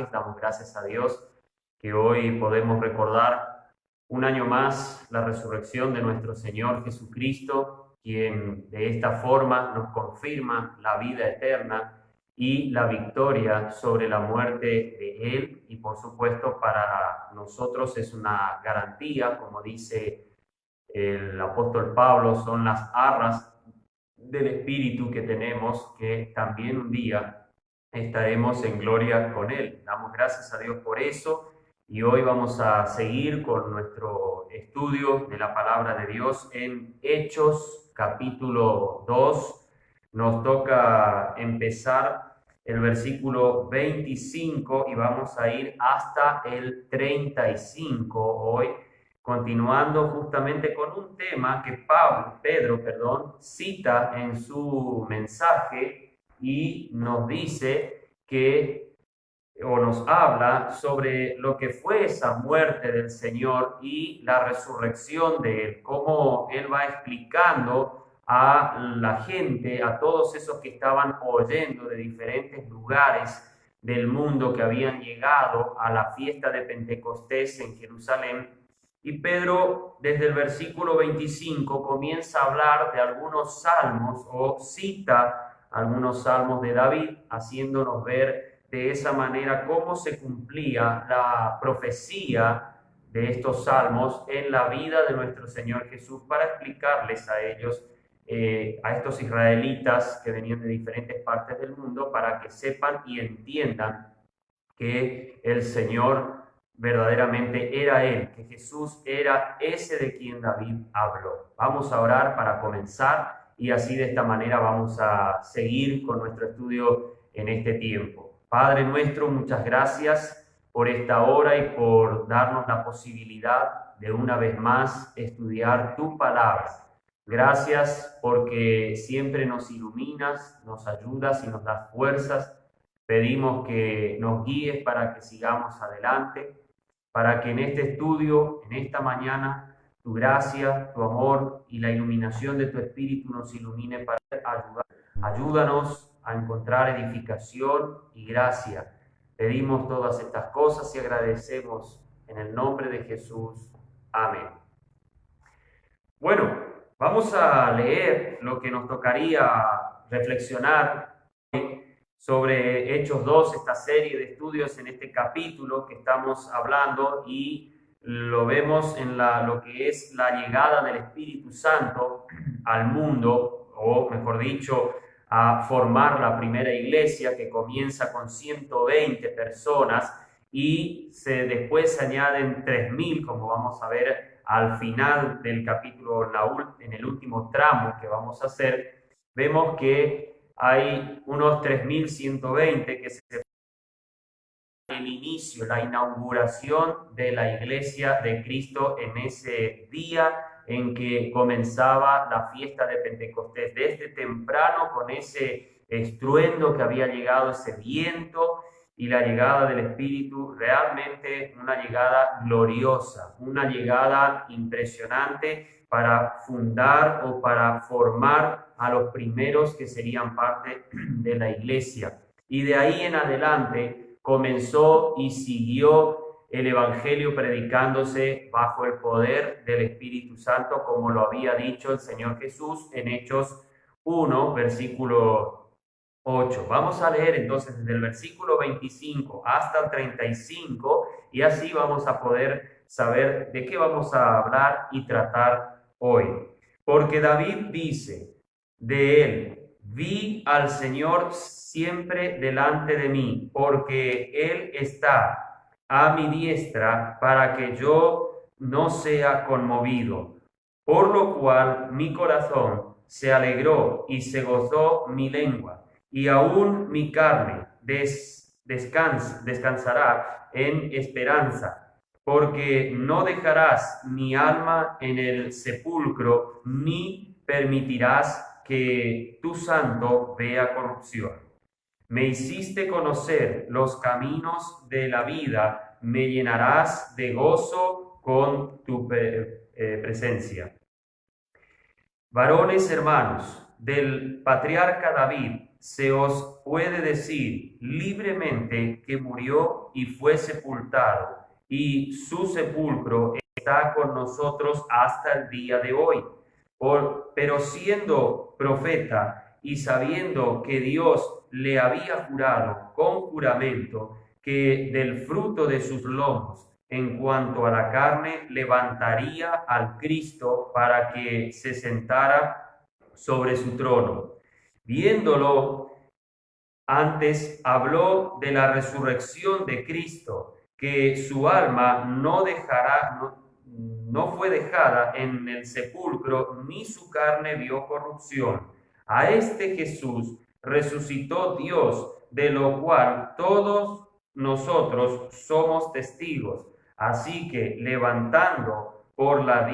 Damos gracias a Dios que hoy podemos recordar un año más la resurrección de nuestro Señor Jesucristo, quien de esta forma nos confirma la vida eterna y la victoria sobre la muerte de Él. Y por supuesto para nosotros es una garantía, como dice el apóstol Pablo, son las arras del Espíritu que tenemos, que también un día estaremos en gloria con Él. Damos gracias a Dios por eso y hoy vamos a seguir con nuestro estudio de la palabra de Dios en Hechos capítulo 2. Nos toca empezar el versículo 25 y vamos a ir hasta el 35 hoy, continuando justamente con un tema que Pedro, cita en su mensaje y nos dice que, o nos habla sobre lo que fue esa muerte del Señor y la resurrección de Él, cómo Él va explicando a la gente, a todos esos que estaban oyendo de diferentes lugares del mundo que habían llegado a la fiesta de Pentecostés en Jerusalén. Y Pedro, desde el versículo 25, comienza a hablar de algunos salmos o cita algunos salmos de David, haciéndonos ver de esa manera cómo se cumplía la profecía de estos salmos en la vida de nuestro Señor Jesús, para explicarles a ellos, a estos israelitas que venían de diferentes partes del mundo, para que sepan y entiendan que el Señor verdaderamente era Él, que Jesús era ese de quien David habló. Vamos a orar para comenzar y así de esta manera vamos a seguir con nuestro estudio en este tiempo. Padre nuestro, muchas gracias por esta hora y por darnos la posibilidad de una vez más estudiar tu palabra. Gracias porque siempre nos iluminas, nos ayudas y nos das fuerzas. Pedimos que nos guíes para que sigamos adelante, para que en este estudio, en esta mañana, tu gracia, tu amor y la iluminación de tu Espíritu nos ilumine para ayudar. Ayúdanos a encontrar edificación y gracia. Pedimos todas estas cosas y agradecemos en el nombre de Jesús. Amén. Bueno, vamos a leer lo que nos tocaría reflexionar sobre Hechos 2, esta serie de estudios en este capítulo que estamos hablando, y lo vemos en lo que es la llegada del Espíritu Santo al mundo, o mejor dicho, a formar la primera iglesia que comienza con 120 personas y después se añaden 3.000, como vamos a ver al final del capítulo, en el último tramo que vamos a hacer. Vemos que hay unos 3.120 que se el inicio, la inauguración de la iglesia de Cristo en ese día en que comenzaba la fiesta de Pentecostés. Desde temprano, con ese estruendo que había llegado, ese viento y la llegada del Espíritu, realmente una llegada gloriosa, una llegada impresionante para fundar o para formar a los primeros que serían parte de la iglesia. Y de ahí en adelante comenzó y siguió el Evangelio predicándose bajo el poder del Espíritu Santo, como lo había dicho el Señor Jesús en Hechos 1, versículo 8. Vamos a leer entonces desde el versículo 25 hasta el 35 y así vamos a poder saber de qué vamos a hablar y tratar hoy. Porque David dice de él: vi al Señor siempre delante de mí, porque Él está a mi diestra para que yo no sea conmovido. Por lo cual mi corazón se alegró y se gozó mi lengua, y aún mi carne descansará en esperanza, porque no dejarás mi alma en el sepulcro, ni permitirás que tu santo vea corrupción. Me hiciste conocer los caminos de la vida, me llenarás de gozo con tu presencia. Varones hermanos, del patriarca David, se os puede decir libremente que murió y fue sepultado, y su sepulcro está con nosotros hasta el día de hoy. Pero siendo profeta y sabiendo que Dios le había jurado con juramento que del fruto de sus lomos, en cuanto a la carne, levantaría al Cristo para que se sentara sobre su trono. Viéndolo, antes habló de la resurrección de Cristo, que su alma no fue dejada en el sepulcro, ni su carne vio corrupción. A este Jesús resucitó Dios, de lo cual todos nosotros somos testigos. Así que levantado por la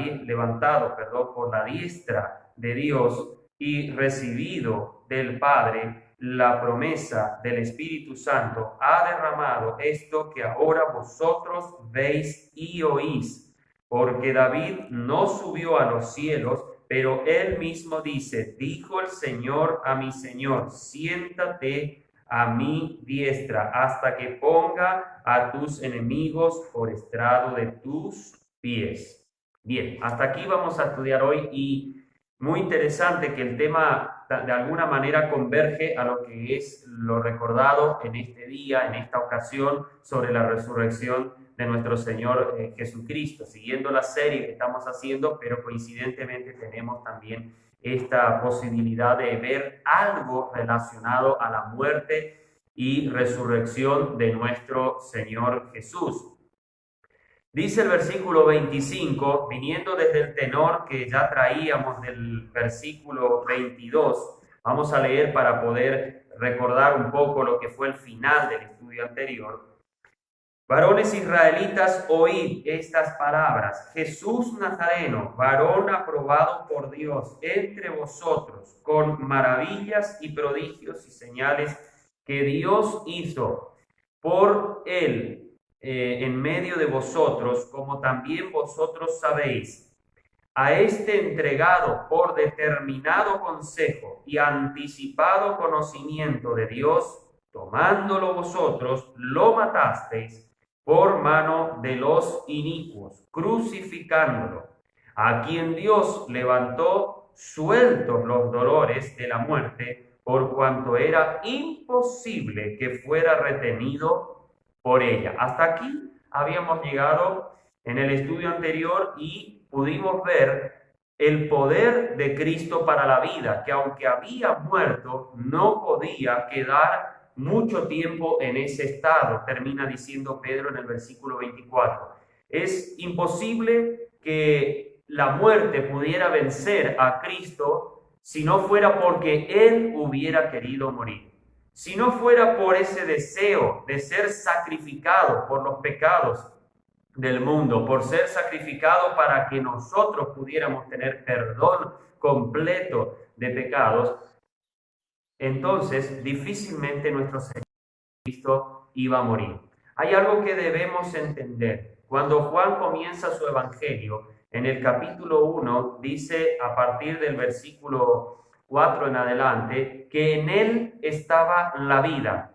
diestra de Dios y recibido del Padre la promesa del Espíritu Santo, ha derramado esto que ahora vosotros veis y oís. Porque David no subió a los cielos, pero él mismo dice: dijo el Señor a mi Señor, siéntate a mi diestra hasta que ponga a tus enemigos por estrado de tus pies. Bien, hasta aquí vamos a estudiar hoy, y muy interesante que el tema de alguna manera converge a lo que es lo recordado en este día, en esta ocasión, sobre la resurrección de nuestro Señor Jesucristo, siguiendo la serie que estamos haciendo, pero coincidentemente tenemos también esta posibilidad de ver algo relacionado a la muerte y resurrección de nuestro Señor Jesús. Dice el versículo 25, viniendo desde el tenor que ya traíamos del versículo 22, vamos a leer para poder recordar un poco lo que fue el final del estudio anterior. Varones israelitas, oíd estas palabras. Jesús Nazareno, varón aprobado por Dios entre vosotros, con maravillas y prodigios y señales que Dios hizo por él en medio de vosotros, como también vosotros sabéis. A este entregado por determinado consejo y anticipado conocimiento de Dios, tomándolo vosotros, lo matasteis por mano de los inicuos, crucificándolo, a quien Dios levantó sueltos los dolores de la muerte, por cuanto era imposible que fuera retenido por ella. Hasta aquí habíamos llegado en el estudio anterior y pudimos ver el poder de Cristo para la vida, que aunque había muerto, no podía quedar mucho tiempo en ese estado, termina diciendo Pedro en el versículo 24. Es imposible que la muerte pudiera vencer a Cristo si no fuera porque Él hubiera querido morir. Si no fuera por ese deseo de ser sacrificado por los pecados del mundo, por ser sacrificado para que nosotros pudiéramos tener perdón completo de pecados, entonces difícilmente nuestro Señor Cristo iba a morir. Hay algo que debemos entender. Cuando Juan comienza su evangelio, en el capítulo 1, dice a partir del versículo 4 en adelante, que en él estaba la vida,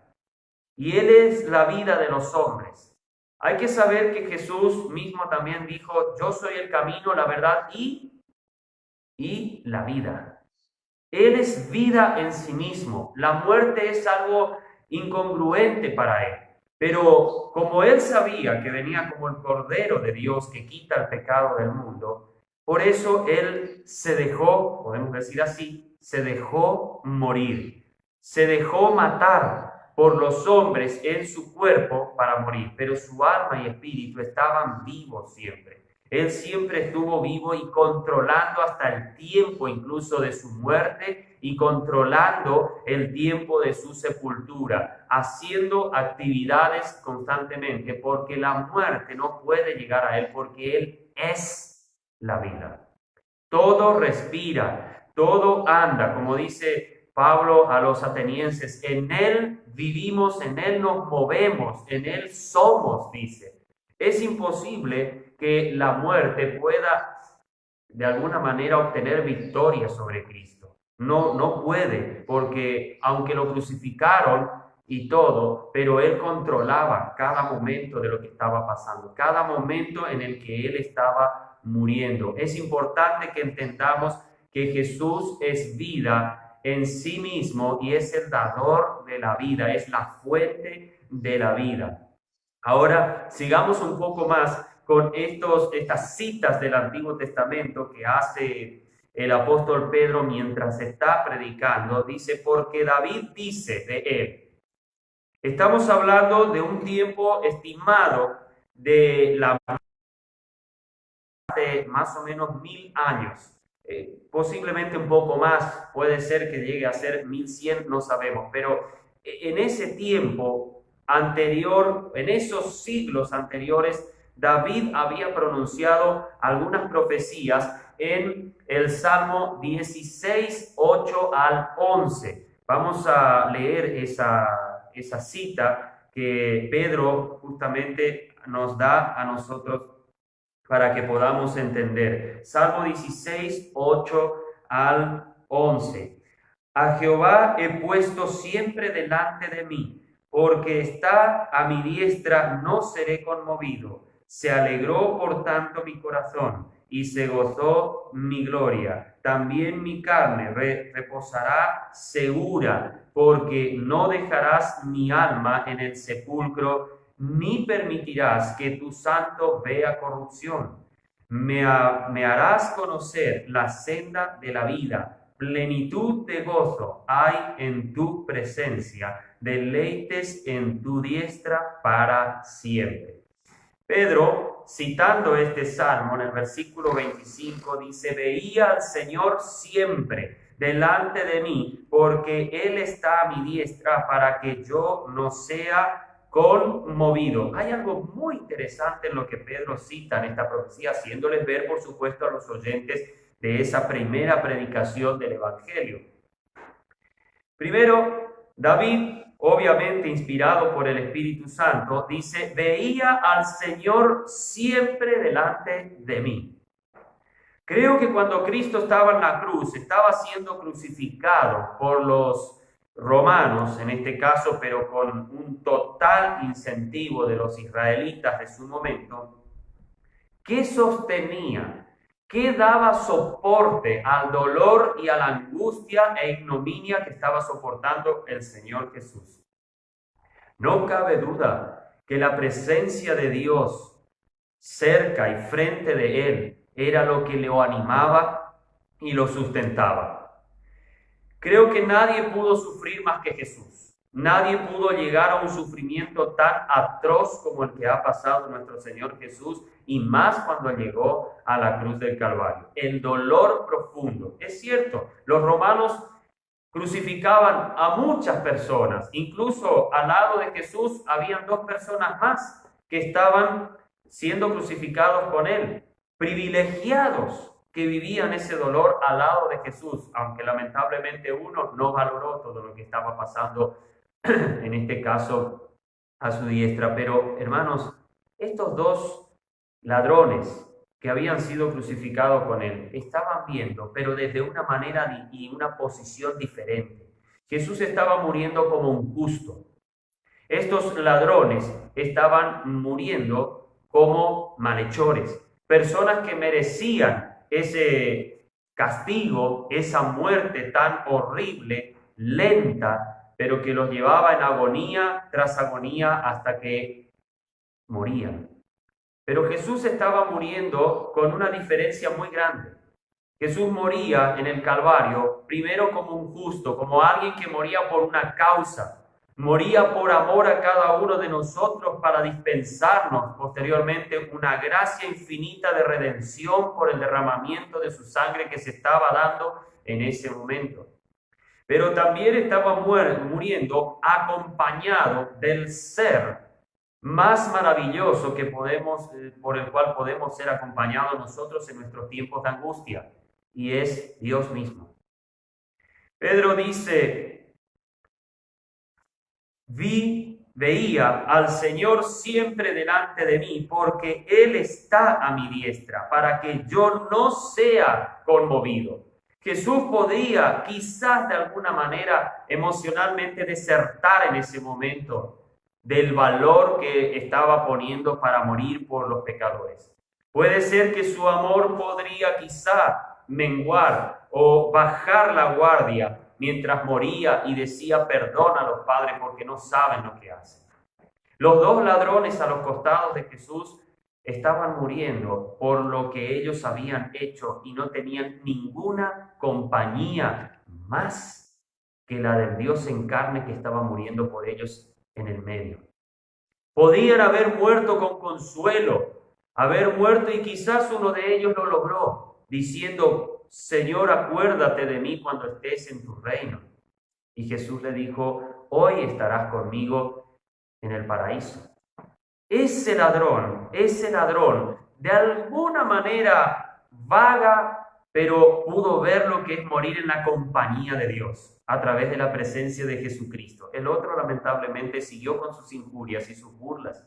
y él es la vida de los hombres. Hay que saber que Jesús mismo también dijo: yo soy el camino, la verdad y la vida. Él es vida en sí mismo. La muerte es algo incongruente para él. Pero como él sabía que venía como el Cordero de Dios que quita el pecado del mundo, por eso él se dejó, podemos decir así, se dejó morir. Se dejó matar por los hombres en su cuerpo para morir, pero su alma y espíritu estaban vivos siempre. Él siempre estuvo vivo y controlando hasta el tiempo incluso de su muerte y controlando el tiempo de su sepultura, haciendo actividades constantemente, porque la muerte no puede llegar a él, porque él es la vida. Todo respira, todo anda, como dice Pablo a los atenienses: en él vivimos, en él nos movemos, en él somos, dice. Es imposible que la muerte pueda de alguna manera obtener victoria sobre Cristo. No puede, porque aunque lo crucificaron y todo, pero él controlaba cada momento de lo que estaba pasando, cada momento en el que él estaba muriendo. Es importante que entendamos que Jesús es vida en sí mismo y es el dador de la vida, es la fuente de la vida. Ahora, sigamos un poco más con estas citas del Antiguo Testamento que hace el apóstol Pedro mientras está predicando. Dice, porque David dice de él. Estamos hablando de un tiempo estimado de más o menos 1000 años. Posiblemente un poco más, puede ser que llegue a ser 1100, no sabemos, pero en ese tiempo anterior, en esos siglos anteriores, David había pronunciado algunas profecías en el Salmo 16, 8 al 11. Vamos a leer esa cita que Pedro justamente nos da a nosotros para que podamos entender. Salmo 16, 8 al 11. A Jehová he puesto siempre delante de mí, porque está a mi diestra, no seré conmovido. Se alegró por tanto mi corazón, y se gozó mi gloria. También mi carne reposará segura, porque no dejarás mi alma en el sepulcro, ni permitirás que tu santo vea corrupción. Me harás conocer la senda de la vida. Plenitud de gozo hay en tu presencia, deleites en tu diestra para siempre. Pedro, citando este salmo en el versículo 25, dice, veía al Señor siempre delante de mí, porque Él está a mi diestra para que yo no sea conmovido. Hay algo muy interesante en lo que Pedro cita en esta profecía, haciéndoles ver, por supuesto, a los oyentes de esa primera predicación del Evangelio. Primero, David, obviamente inspirado por el Espíritu Santo, dice, veía al Señor siempre delante de mí. Creo que cuando Cristo estaba en la cruz, estaba siendo crucificado por los romanos, en este caso, pero con un total incentivo de los israelitas de su momento, ¿qué sostenía? ¿Qué daba soporte al dolor y a la angustia e ignominia que estaba soportando el Señor Jesús? No cabe duda que la presencia de Dios cerca y frente de él era lo que lo animaba y lo sustentaba. Creo que nadie pudo sufrir más que Jesús. Nadie pudo llegar a un sufrimiento tan atroz como el que ha pasado nuestro Señor Jesús, y más cuando llegó a la cruz del Calvario. El dolor profundo. Es cierto, los romanos crucificaban a muchas personas. Incluso al lado de Jesús habían 2 personas más que estaban siendo crucificados con él. Privilegiados que vivían ese dolor al lado de Jesús, aunque lamentablemente uno no valoró todo lo que estaba pasando, en este caso, a su diestra. Pero, hermanos, estos 2 ladrones que habían sido crucificados con él estaban viendo, pero desde una manera y una posición diferente. Jesús estaba muriendo como un justo. Estos ladrones estaban muriendo como malhechores, personas que merecían ese castigo, esa muerte tan horrible, lenta, pero que los llevaba en agonía tras agonía hasta que morían. Pero Jesús estaba muriendo con una diferencia muy grande. Jesús moría en el Calvario primero como un justo, como alguien que moría por una causa. Moría por amor a cada uno de nosotros para dispensarnos posteriormente una gracia infinita de redención por el derramamiento de su sangre que se estaba dando en ese momento. Pero también estaba muriendo acompañado del ser más maravilloso que por el cual podemos ser acompañados nosotros en nuestros tiempos de angustia, y es Dios mismo. Pedro dice, veía al Señor siempre delante de mí, porque Él está a mi diestra, para que yo no sea conmovido. Jesús podía quizás de alguna manera emocionalmente desertar en ese momento del valor que estaba poniendo para morir por los pecadores. Puede ser que su amor podría quizá menguar o bajar la guardia mientras moría y decía perdón a los padres porque no saben lo que hacen. Los dos ladrones a los costados de Jesús estaban muriendo por lo que ellos habían hecho y no tenían ninguna compañía más que la del Dios en carne que estaba muriendo por ellos en el medio. Podían haber muerto con consuelo, haber muerto y quizás uno de ellos lo logró, diciendo, Señor, acuérdate de mí cuando estés en tu reino. Y Jesús le dijo, hoy estarás conmigo en el paraíso. Ese ladrón, de alguna manera vaga, pero pudo ver lo que es morir en la compañía de Dios a través de la presencia de Jesucristo. El otro lamentablemente siguió con sus injurias y sus burlas,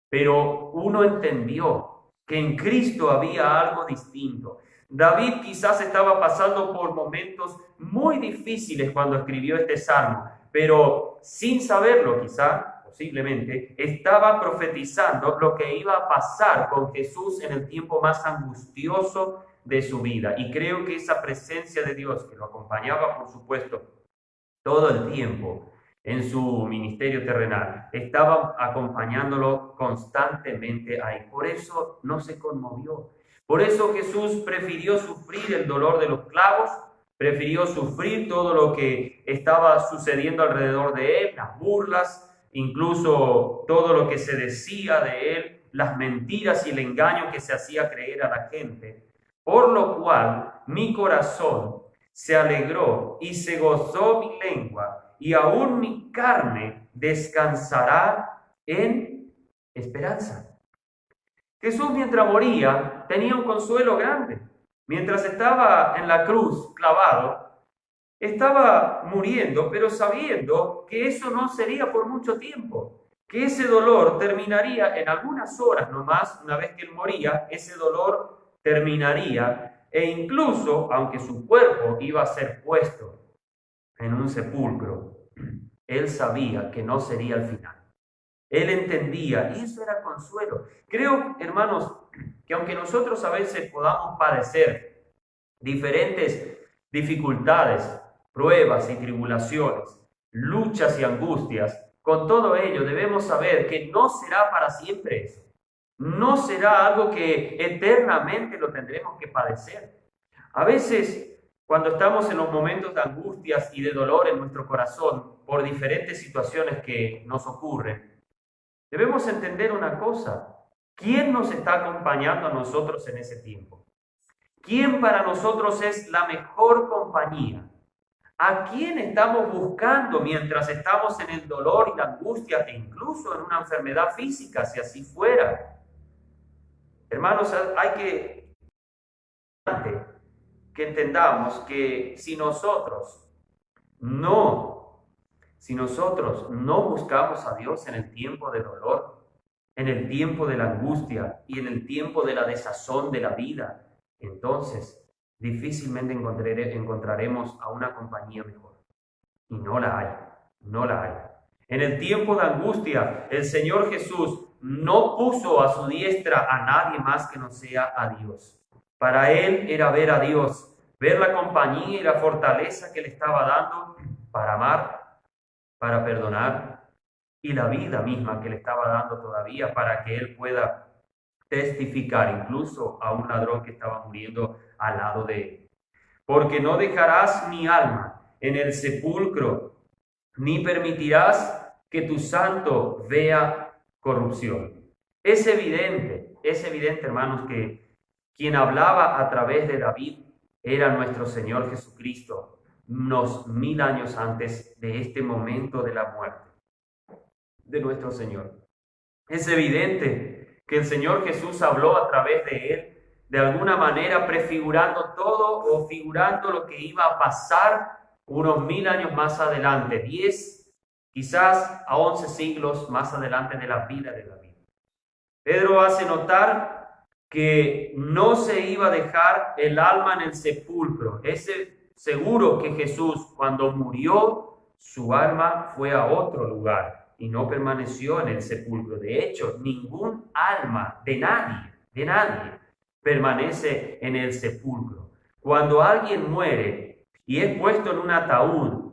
pero uno entendió que en Cristo había algo distinto. David quizás estaba pasando por momentos muy difíciles cuando escribió este salmo, pero sin saberlo quizá, posiblemente, estaba profetizando lo que iba a pasar con Jesús en el tiempo más angustioso de su vida. Y creo que esa presencia de Dios que lo acompañaba, por supuesto, todo el tiempo en su ministerio terrenal, estaba acompañándolo constantemente ahí. Por eso no se conmovió. Por eso Jesús prefirió sufrir el dolor de los clavos, prefirió sufrir todo lo que estaba sucediendo alrededor de él, las burlas, incluso todo lo que se decía de él, las mentiras y el engaño que se hacía creer a la gente. Por lo cual mi corazón se alegró y se gozó mi lengua, y aún mi carne descansará en esperanza. Jesús, mientras moría, tenía un consuelo grande. Mientras estaba en la cruz clavado, estaba muriendo, pero sabiendo que eso no sería por mucho tiempo, que ese dolor terminaría en algunas horas nomás. Una vez que él moría, ese dolor terminaría, e incluso, aunque su cuerpo iba a ser puesto en un sepulcro, él sabía que no sería el final. Él entendía, y eso era consuelo. Creo, hermanos, que aunque nosotros a veces podamos padecer diferentes dificultades, pruebas y tribulaciones, luchas y angustias, con todo ello debemos saber que no será para siempre eso. No será algo que eternamente lo tendremos que padecer. A veces, cuando estamos en los momentos de angustias y de dolor en nuestro corazón por diferentes situaciones que nos ocurren, debemos entender una cosa: ¿quién nos está acompañando a nosotros en ese tiempo? ¿Quién para nosotros es la mejor compañía? ¿A quién estamos buscando mientras estamos en el dolor y la angustia e incluso en una enfermedad física, si así fuera? Hermanos, hay que entendamos que si nosotros no buscamos a Dios en el tiempo de dolor, en el tiempo de la angustia y en el tiempo de la desazón de la vida, entonces difícilmente encontraremos a una compañía mejor. Y no la hay. En el tiempo de angustia, el Señor Jesús no puso a su diestra a nadie más que no sea a Dios. Para Él era ver a Dios, ver la compañía y la fortaleza que le estaba dando para amar, para perdonar, y la vida misma que le estaba dando todavía para que Él pueda testificar incluso a un ladrón que estaba muriendo al lado de él. Porque no dejarás mi alma en el sepulcro, ni permitirás que tu santo vea corrupción. Es evidente, hermanos, que quien hablaba a través de David era nuestro Señor Jesucristo, unos 1000 años antes de este momento de la muerte de nuestro Señor. Es evidente que el Señor Jesús habló a través de él, de alguna manera prefigurando todo o figurando lo que iba a pasar unos 1000 años más adelante, 10, quizás a 11 siglos más adelante de la vida de David. Pedro hace notar que no se iba a dejar el alma en el sepulcro. Es seguro que Jesús, cuando murió, su alma fue a otro lugar y no permaneció en el sepulcro. De hecho, ningún alma de nadie, permanece en el sepulcro. Cuando alguien muere y es puesto en un ataúd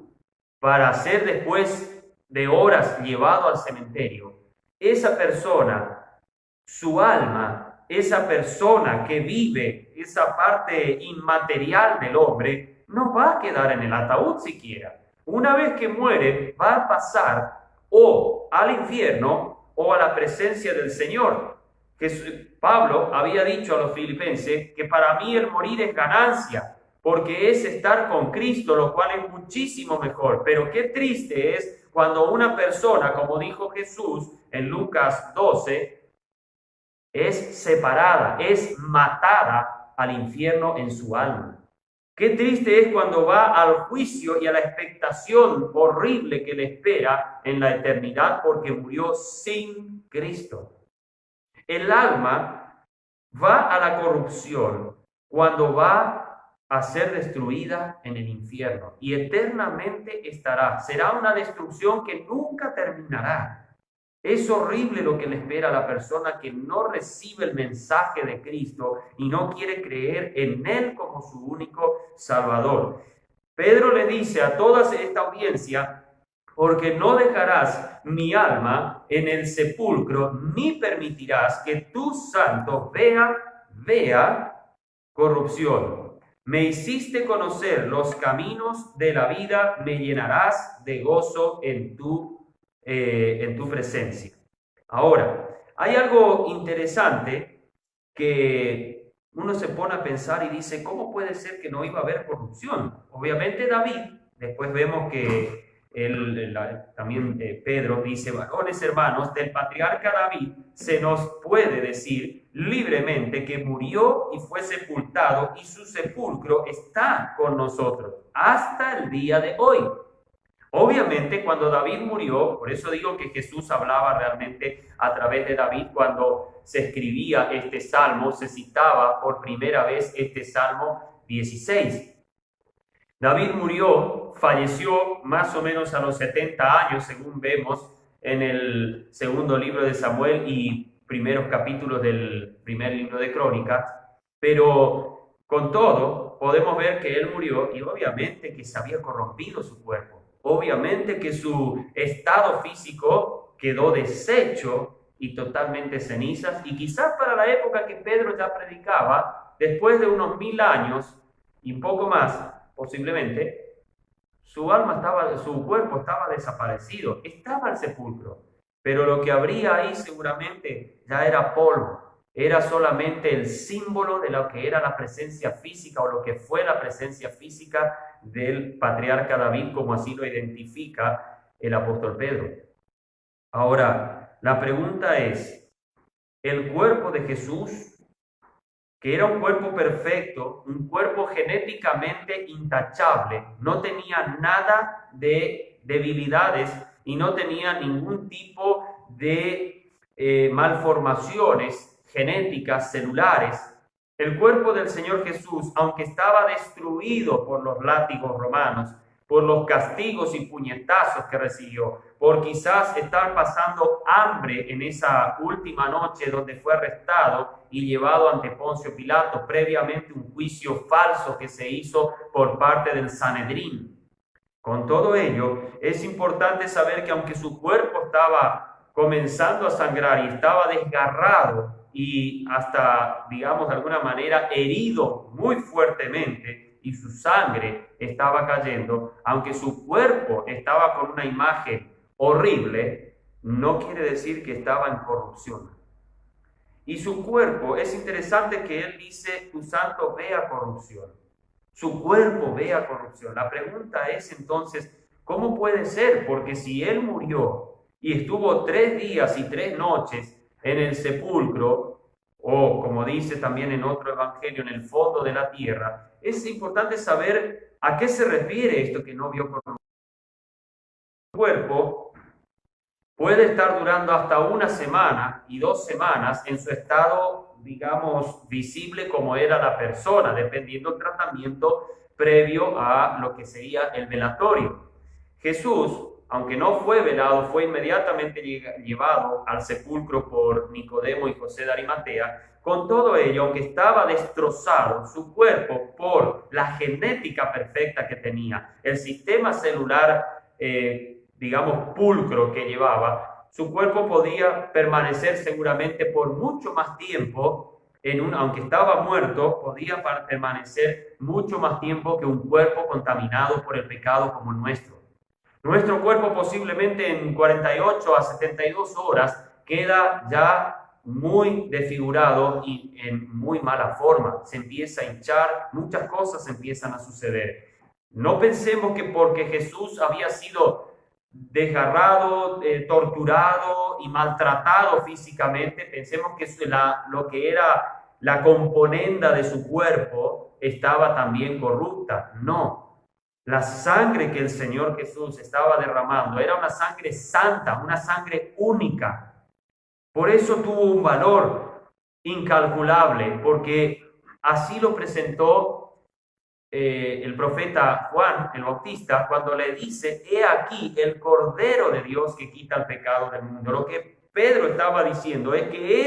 para ser después de horas llevado al cementerio, esa persona, su alma, esa persona que vive esa parte inmaterial del hombre, no va a quedar en el ataúd siquiera. Una vez que muere, va a pasar o al infierno o a la presencia del Señor. Pablo había dicho a los filipenses que para mí el morir es ganancia, porque es estar con Cristo, lo cual es muchísimo mejor. Pero qué triste es cuando una persona, como dijo Jesús en Lucas 12, es separada, es matada al infierno en su alma. Qué triste es cuando va al juicio y a la expectación horrible que le espera en la eternidad porque murió sin Cristo. El alma va a la corrupción cuando va a ser destruida en el infierno y eternamente estará. Será una destrucción que nunca terminará. Es horrible lo que le espera a la persona que no recibe el mensaje de Cristo y no quiere creer en Él como su único Salvador. Pedro le dice a toda esta audiencia: porque no dejarás mi alma en el sepulcro, ni permitirás que tu santo vea corrupción. Me hiciste conocer los caminos de la vida, me llenarás de gozo en tu presencia. Ahora, hay algo interesante que uno se pone a pensar y dice, ¿cómo puede ser que no iba a haber corrupción? Obviamente David, después vemos que también Pedro dice, varones hermanos, del patriarca David se nos puede decir libremente que murió y fue sepultado y su sepulcro está con nosotros hasta el día de hoy. Obviamente, cuando David murió, por eso digo que Jesús hablaba realmente a través de David, cuando se escribía este salmo, se citaba por primera vez este Salmo 16. David murió, falleció más o menos a los 70 años, según vemos en el segundo libro de Samuel y primeros capítulos del primer libro de Crónicas, pero con todo podemos ver que él murió y obviamente que se había corrompido su cuerpo. Obviamente que su estado físico quedó deshecho y totalmente cenizas, y quizás para la época que Pedro ya predicaba, después de unos 1000 años y un poco más, posiblemente, su cuerpo estaba desaparecido, estaba el sepulcro, pero lo que habría ahí seguramente ya era polvo. Era solamente el símbolo de lo que era la presencia física o lo que fue la presencia física del patriarca David, como así lo identifica el apóstol Pedro. Ahora, la pregunta es, ¿el cuerpo de Jesús, que era un cuerpo perfecto, un cuerpo genéticamente intachable, no tenía nada de debilidades y no tenía ningún tipo de malformaciones genéticas, celulares? El cuerpo del Señor Jesús, aunque estaba destruido por los látigos romanos, por los castigos y puñetazos que recibió, por quizás estar pasando hambre en esa última noche donde fue arrestado y llevado ante Poncio Pilato, previamente un juicio falso que se hizo por parte del Sanedrín. Con todo ello, es importante saber que aunque su cuerpo estaba comenzando a sangrar y estaba desgarrado y hasta, digamos, de alguna manera herido muy fuertemente y su sangre estaba cayendo, aunque su cuerpo estaba con una imagen horrible, no quiere decir que estaba en corrupción. Y su cuerpo, es interesante que él dice, tu santo vea corrupción. Su cuerpo vea corrupción. La pregunta es entonces, ¿cómo puede ser? Porque si él murió y estuvo 3 días y 3 noches en el sepulcro, o como dice también en otro evangelio, en el fondo de la tierra, es importante saber a qué se refiere esto que no vio corrupción. El cuerpo puede estar durando hasta una semana y 2 semanas en su estado, digamos, visible como era la persona, dependiendo del tratamiento previo a lo que sería el velatorio. Jesús, aunque no fue velado, fue inmediatamente llevado al sepulcro por Nicodemo y José de Arimatea. Con todo ello, aunque estaba destrozado su cuerpo por la genética perfecta que tenía, el sistema celular, digamos, pulcro que llevaba, su cuerpo podía permanecer seguramente por mucho más tiempo, aunque estaba muerto, podía permanecer mucho más tiempo que un cuerpo contaminado por el pecado como el nuestro. Nuestro cuerpo posiblemente en 48 a 72 horas queda ya muy desfigurado y en muy mala forma. Se empieza a hinchar, muchas cosas empiezan a suceder. No pensemos que porque Jesús había sido desgarrado, torturado y maltratado físicamente, pensemos que lo que era la componenda de su cuerpo estaba también corrupta. No. La sangre que el Señor Jesús estaba derramando era una sangre santa, una sangre única. Por eso tuvo un valor incalculable, porque así lo presentó el profeta Juan el Bautista cuando le dice: he aquí el Cordero de Dios que quita el pecado del mundo. Lo que Pedro estaba diciendo es que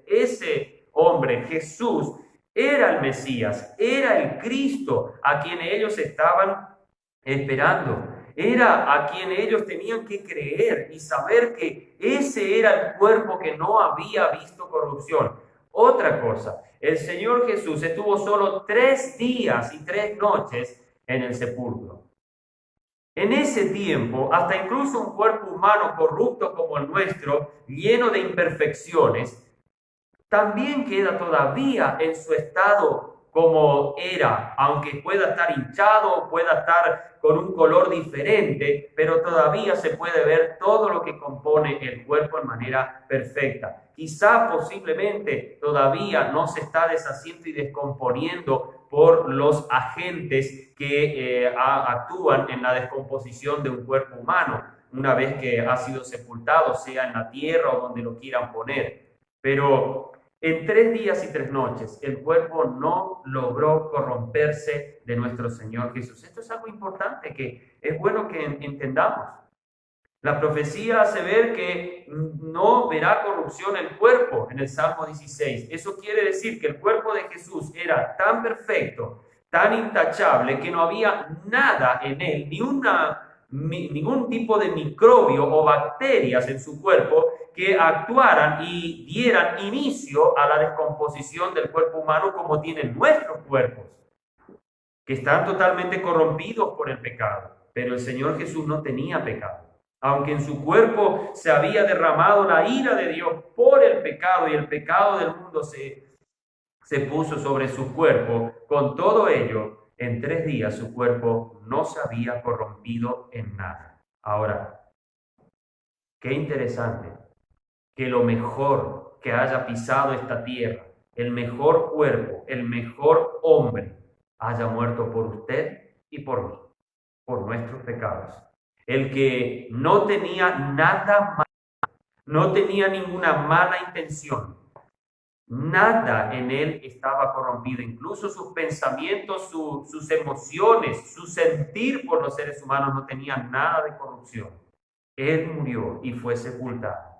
ese hombre, Jesús, era el Mesías, era el Cristo a quien ellos estaban esperando. Era a quien ellos tenían que creer y saber que ese era el cuerpo que no había visto corrupción. Otra cosa, el Señor Jesús estuvo solo 3 días y 3 noches en el sepulcro. En ese tiempo, hasta incluso un cuerpo humano corrupto como el nuestro, lleno de imperfecciones, también queda todavía en su estado como era, aunque pueda estar hinchado, pueda estar con un color diferente, pero todavía se puede ver todo lo que compone el cuerpo en manera perfecta. Quizá posiblemente todavía no se está deshaciendo y descomponiendo por los agentes que actúan en la descomposición de un cuerpo humano, una vez que ha sido sepultado, sea en la tierra o donde lo quieran poner. Pero en 3 días y 3 noches, el cuerpo no logró corromperse de nuestro Señor Jesús. Esto es algo importante que es bueno que entendamos. La profecía hace ver que no verá corrupción el cuerpo en el Salmo 16. Eso quiere decir que el cuerpo de Jesús era tan perfecto, tan intachable, que no había nada en él, ningún tipo de microbio o bacterias en su cuerpo que actuaran y dieran inicio a la descomposición del cuerpo humano como tienen nuestros cuerpos, que están totalmente corrompidos por el pecado. Pero el Señor Jesús no tenía pecado. Aunque en su cuerpo se había derramado la ira de Dios por el pecado y el pecado del mundo se puso sobre su cuerpo, con todo ello, en 3 días su cuerpo no se había corrompido en nada. Ahora, qué interesante que lo mejor que haya pisado esta tierra, el mejor cuerpo, el mejor hombre, haya muerto por usted y por mí, por nuestros pecados. El que no tenía nada malo, no tenía ninguna mala intención, nada en él estaba corrompido, incluso sus pensamientos, sus emociones, su sentir por los seres humanos no tenían nada de corrupción. Él murió y fue sepultado.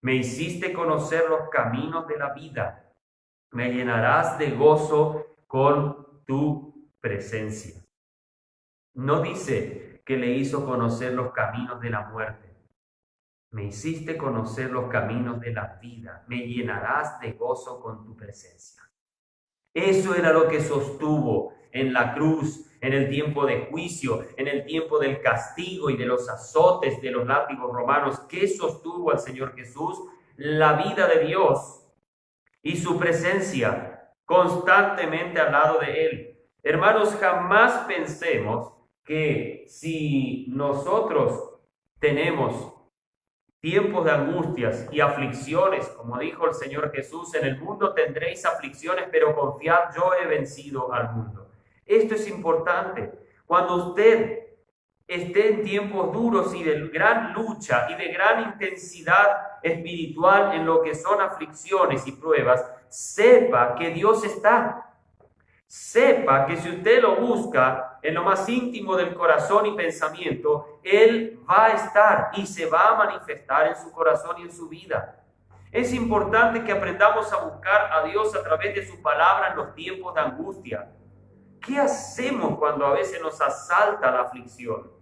Me hiciste conocer los caminos de la vida. Me llenarás de gozo con tu presencia. No dice que le hizo conocer los caminos de la muerte. Me hiciste conocer los caminos de la vida. Me llenarás de gozo con tu presencia. Eso era lo que sostuvo en la cruz, en el tiempo de juicio, en el tiempo del castigo y de los azotes de los látigos romanos. ¿Qué sostuvo al Señor Jesús? La vida de Dios y su presencia constantemente al lado de Él. Hermanos, jamás pensemos que si nosotros tenemos tiempos de angustias y aflicciones, como dijo el Señor Jesús, en el mundo tendréis aflicciones, pero confiad, yo he vencido al mundo. Esto es importante. Cuando usted esté en tiempos duros y de gran lucha y de gran intensidad espiritual en lo que son aflicciones y pruebas, sepa que Dios está. Sepa que si usted lo busca en lo más íntimo del corazón y pensamiento, Él va a estar y se va a manifestar en su corazón y en su vida. Es importante que aprendamos a buscar a Dios a través de su palabra en los tiempos de angustia. ¿Qué hacemos cuando a veces nos asalta la aflicción?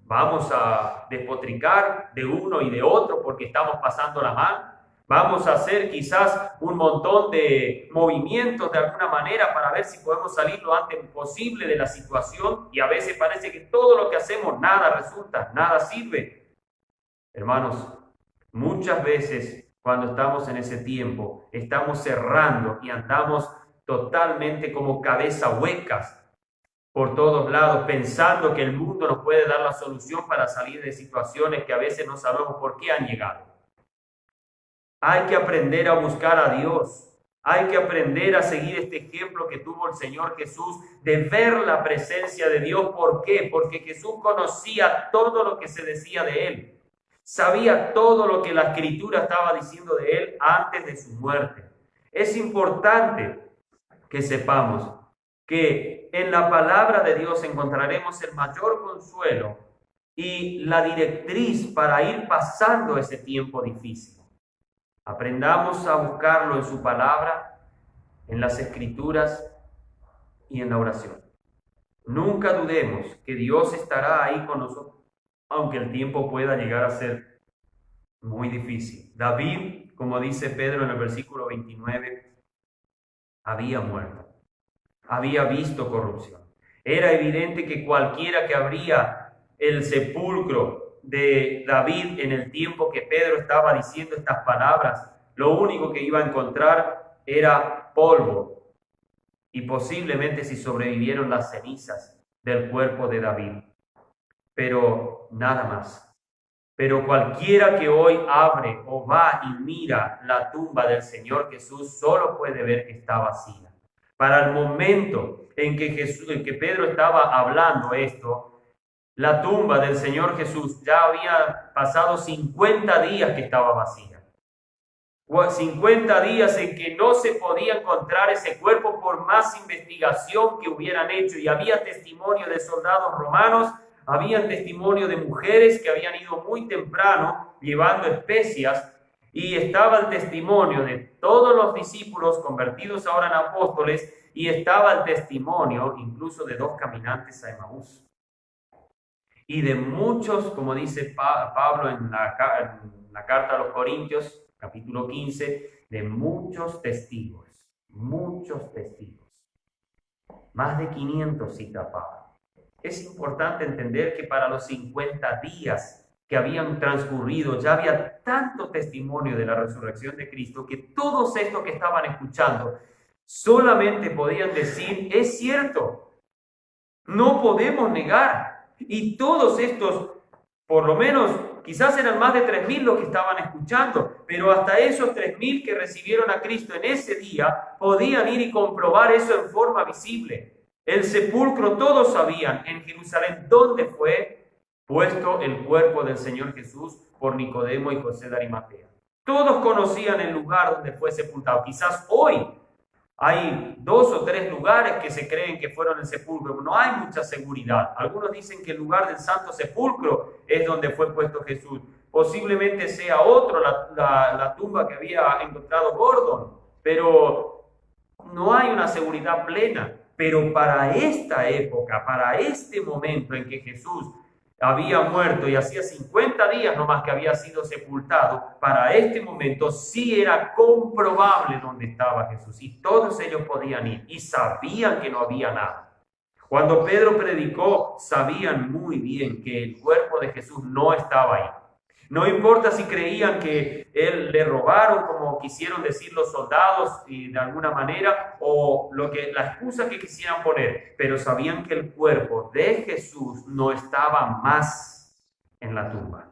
¿Vamos a despotricar de uno y de otro porque estamos pasando la mal? ¿Vamos a hacer quizás un montón de movimientos de alguna manera para ver si podemos salir lo antes posible de la situación? Y a veces parece que todo lo que hacemos nada resulta, nada sirve. Hermanos, muchas veces cuando estamos en ese tiempo, estamos cerrando y andamos totalmente como cabeza huecas por todos lados, pensando que el mundo nos puede dar la solución para salir de situaciones que a veces no sabemos por qué han llegado. Hay que aprender a buscar a Dios. Hay que aprender a seguir este ejemplo que tuvo el Señor Jesús de ver la presencia de Dios. ¿Por qué? Porque Jesús conocía todo lo que se decía de Él. Sabía todo lo que la Escritura estaba diciendo de Él antes de su muerte. Es importante que sepamos que en la palabra de Dios encontraremos el mayor consuelo y la directriz para ir pasando ese tiempo difícil. Aprendamos a buscarlo en su palabra, en las Escrituras y en la oración. Nunca dudemos que Dios estará ahí con nosotros, aunque el tiempo pueda llegar a ser muy difícil. David, como dice Pedro en el versículo 29, había muerto. Había visto corrupción. Era evidente que cualquiera que abría el sepulcro de David en el tiempo que Pedro estaba diciendo estas palabras, lo único que iba a encontrar era polvo y posiblemente si sobrevivieron las cenizas del cuerpo de David. Pero nada más. Pero cualquiera que hoy abre o va y mira la tumba del Señor Jesús solo puede ver que está vacía. Para el momento en que Pedro estaba hablando esto, la tumba del Señor Jesús ya había pasado 50 días que estaba vacía. 50 días en que no se podía encontrar ese cuerpo por más investigación que hubieran hecho. Y había testimonio de soldados romanos, había testimonio de mujeres que habían ido muy temprano llevando especias. Y estaba el testimonio de todos los discípulos convertidos ahora en apóstoles, y estaba el testimonio incluso de 2 caminantes a Emaús. Y de muchos, como dice Pablo en la carta a los Corintios, capítulo 15, de muchos testigos. Muchos testigos. Más de 500 cita Pablo. Es importante entender que para los 50 días que habían transcurrido, ya había tanto testimonio de la resurrección de Cristo que todos estos que estaban escuchando solamente podían decir, es cierto, no podemos negar. Y todos estos, por lo menos, quizás eran más de 3.000 los que estaban escuchando, pero hasta esos 3.000 que recibieron a Cristo en ese día podían ir y comprobar eso en forma visible. El sepulcro, todos sabían en Jerusalén dónde fue puesto el cuerpo del Señor Jesús por Nicodemo y José de Arimatea. Todos conocían el lugar donde fue sepultado. Quizás hoy hay 2 o 3 lugares que se creen que fueron el sepulcro. No hay mucha seguridad. Algunos dicen que el lugar del Santo Sepulcro es donde fue puesto Jesús. Posiblemente sea otro, la tumba que había encontrado Gordon. Pero no hay una seguridad plena. Pero para esta época, para este momento en que Jesús había muerto y hacía 50 días nomás que había sido sepultado, para este momento sí era comprobable dónde estaba Jesús y todos ellos podían ir y sabían que no había nada. Cuando Pedro predicó, sabían muy bien que el cuerpo de Jesús no estaba ahí. No importa si creían que él le robaron, como quisieron decir los soldados y de alguna manera, o la excusa que quisieran poner, pero sabían que el cuerpo de Jesús no estaba más en la tumba.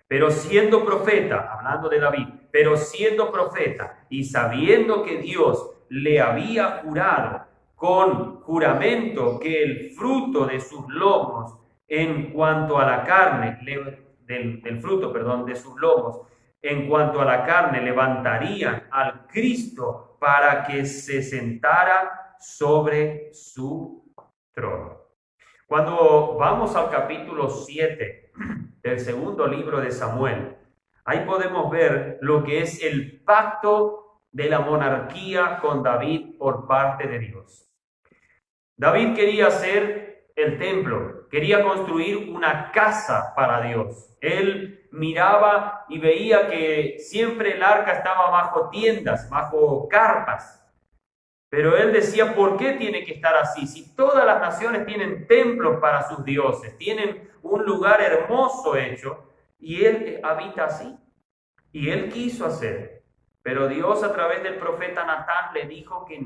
Pero siendo profeta, hablando de David, pero siendo profeta y sabiendo que Dios le había jurado con juramento que el fruto de sus lomos, en cuanto a la carne, del fruto, perdón, de sus lomos, en cuanto a la carne, levantarían al Cristo para que se sentara sobre su trono. Cuando vamos al capítulo 7 del segundo libro de Samuel, ahí podemos ver lo que es el pacto de la monarquía con David por parte de Dios. David quería hacer el templo, quería construir una casa para Dios. Él miraba y veía que siempre el arca estaba bajo tiendas, bajo carpas. Pero él decía, ¿por qué tiene que estar así? Si todas las naciones tienen templos para sus dioses, tienen un lugar hermoso hecho, y él habita así. Y él quiso hacer. Pero Dios a través del profeta Natán le dijo que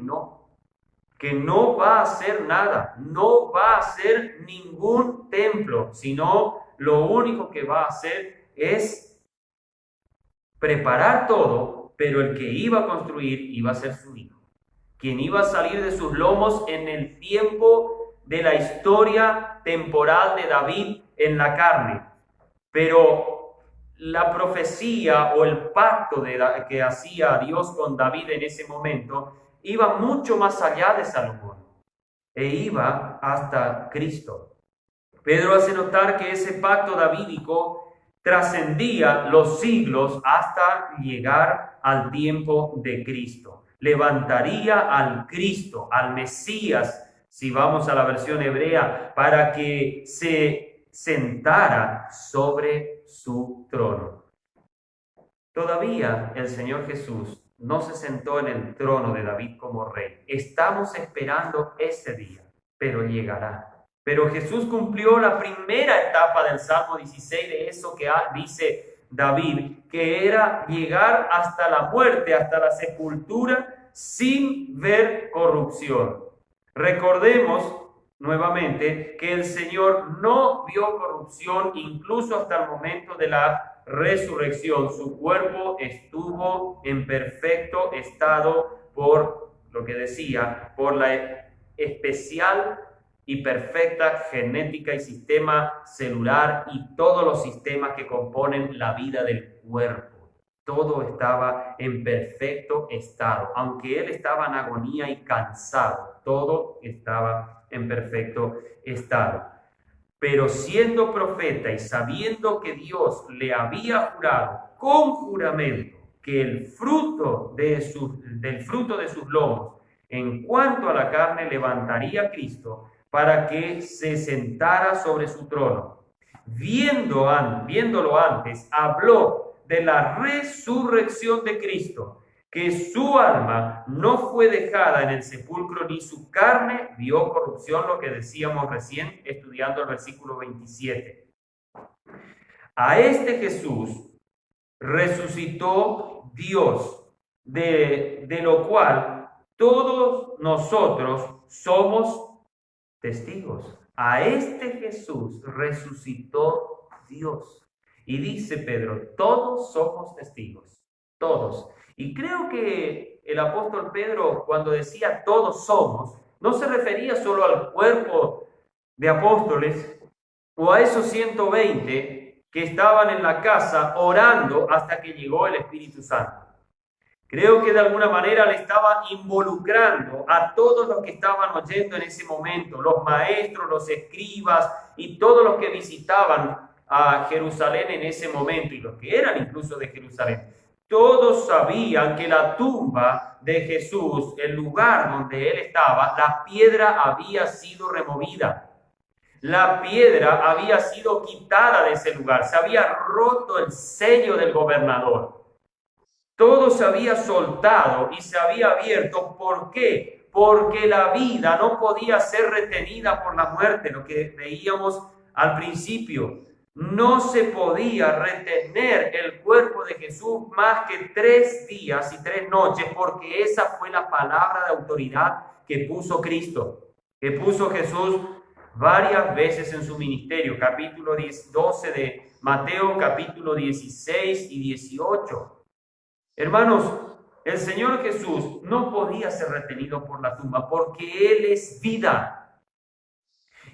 no va a hacer nada, no va a hacer ningún templo, sino lo único que va a hacer es preparar todo, pero el que iba a construir iba a ser su hijo, quien iba a salir de sus lomos en el tiempo de la historia temporal de David en la carne. Pero la profecía o el pacto que hacía Dios con David en ese momento iba mucho más allá de Salomón e iba hasta Cristo. Pedro hace notar que ese pacto davídico trascendía los siglos hasta llegar al tiempo de Cristo. Levantaría al Cristo, al Mesías, si vamos a la versión hebrea, para que se sentara sobre su trono. Todavía el Señor Jesús no se sentó en el trono de David como rey. Estamos esperando ese día, pero llegará. Pero Jesús cumplió la primera etapa del Salmo 16 de eso que dice David, que era llegar hasta la muerte, hasta la sepultura, sin ver corrupción. Recordemos nuevamente que el Señor no vio corrupción incluso hasta el momento de la resurrección. Su cuerpo estuvo en perfecto estado por lo que decía, por la especial y perfecta genética y sistema celular y todos los sistemas que componen la vida del cuerpo. Todo estaba en perfecto estado. Aunque él estaba en agonía y cansado, todo estaba en perfecto estado. Pero siendo profeta y sabiendo que Dios le había jurado con juramento que el fruto del fruto de sus lomos, en cuanto a la carne, levantaría a Cristo para que se sentara sobre su trono. Viéndolo antes, habló de la resurrección de Cristo, que su alma no fue dejada en el sepulcro, ni su carne vio corrupción, lo que decíamos recién estudiando el versículo 27. A este Jesús resucitó Dios, de lo cual todos nosotros somos testigos. A este Jesús resucitó Dios. Y dice Pedro, todos somos testigos, todos. Y creo que el apóstol Pedro, cuando decía todos somos, no se refería solo al cuerpo de apóstoles o a esos 120 que estaban en la casa orando hasta que llegó el Espíritu Santo. Creo que de alguna manera le estaba involucrando a todos los que estaban oyendo en ese momento, los maestros, los escribas y todos los que visitaban a Jerusalén en ese momento, y los que eran incluso de Jerusalén. Todos sabían que la tumba de Jesús, el lugar donde él estaba, la piedra había sido removida. La piedra había sido quitada de ese lugar. Se había roto el sello del gobernador. Todo se había soltado y se había abierto. ¿Por qué? Porque la vida no podía ser retenida por la muerte, lo que veíamos al principio. No se podía retener el cuerpo de Jesús más que 3 días y 3 noches, porque esa fue la palabra de autoridad que puso Cristo, que puso Jesús varias veces en su ministerio. Capítulo 12 de Mateo, capítulo 16 y 18. Hermanos, el Señor Jesús no podía ser retenido por la tumba porque Él es vida.